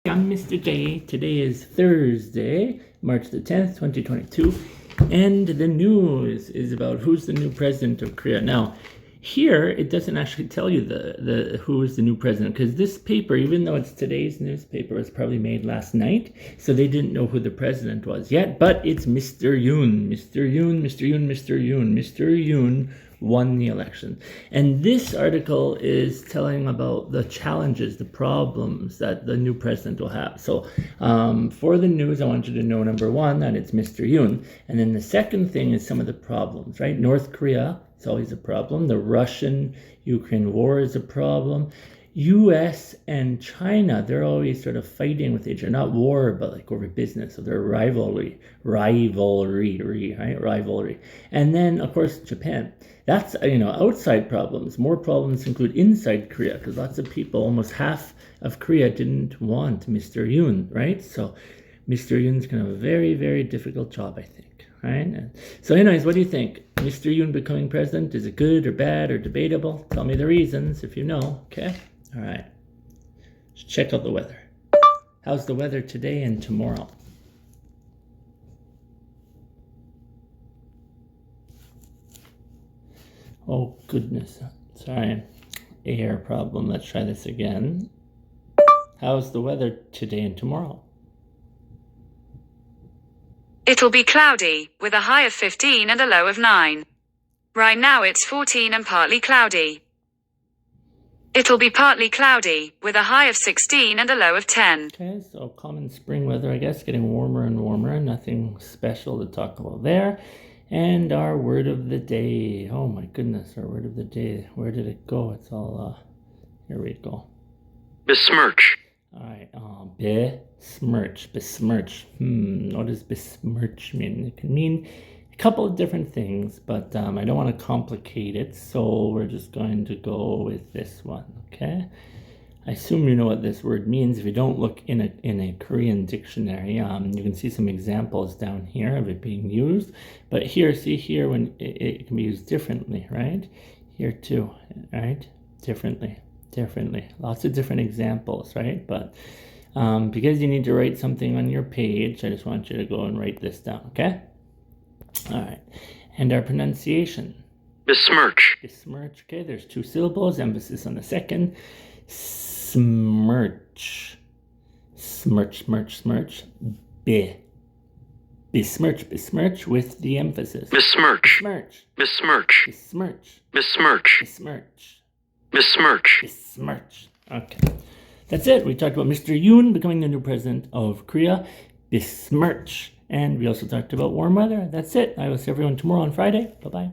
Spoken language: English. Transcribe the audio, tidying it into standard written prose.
I'm Mr. J. Today is Thursday, March the 10th, 2022, and the news is about who's the new president of Korea. Now, here it doesn't actually tell you the who is the new president, because this paper, even though it's today's newspaper, was probably made last night, so they didn't know who the president was yet. But it's Mr. Yoon. Mr. Yoon, Mr. Yoon, Mr. Yoon. Mr. Yoon won the election. And this article is telling about the challenges, the problems that the new president will have. So for the news, I want you to know, number one, that it's Mr. Yoon. And then the second thing is some of the problems, right? North Korea, it's always a problem. The Russian-Ukraine war is a problem. US and China, they're always sort of fighting with each other, not war, but like over business. So they're rivalry, right? Rivalry. And then, of course, Japan. That's, outside problems. More problems include inside Korea, because lots of people, almost half of Korea, didn't want Mr. Yoon, right? So Mr. Yoon's going to have a very, very difficult job, I think, right? So anyways, what do you think? Mr. Yoon becoming president, is it good or bad or debatable? Tell me the reasons if you know, okay? All right. Let's check out the weather. How's the weather today and tomorrow? Oh, goodness. Sorry. Air problem. Let's try this again. How's the weather today and tomorrow? It'll be cloudy, with a high of 15 and a low of 9. Right now it's 14 and partly cloudy. It'll be partly cloudy, with a high of 16 and a low of 10. Okay, so common spring weather, I guess, getting warmer and warmer. Nothing special to talk about there. And our word of the day. Oh my goodness, our word of the day. Where did it go? It's all, here we go. Besmirch. All right, besmirch. What does besmirch mean? It can mean a couple of different things, but I don't want to complicate it, so we're just going to go with this one, okay? I assume you know what this word means. If you don't look in a Korean dictionary, you can see some examples down here of it being used. But here, see here, when it can be used differently, right? Here too, right? Differently. Lots of different examples, right? But because you need to write something on your page, I just want you to go and write this down, okay? All right. And our pronunciation. Besmirch. Besmirch, okay? There's two syllables, emphasis on the second. Smirch. Smirch. Besmirch with the emphasis. Besmirch. Okay. That's it. We talked about Mr. Yoon becoming the new president of Korea. Besmirch. And we also talked about warm weather. That's it. I will see everyone tomorrow on Friday. Bye-bye.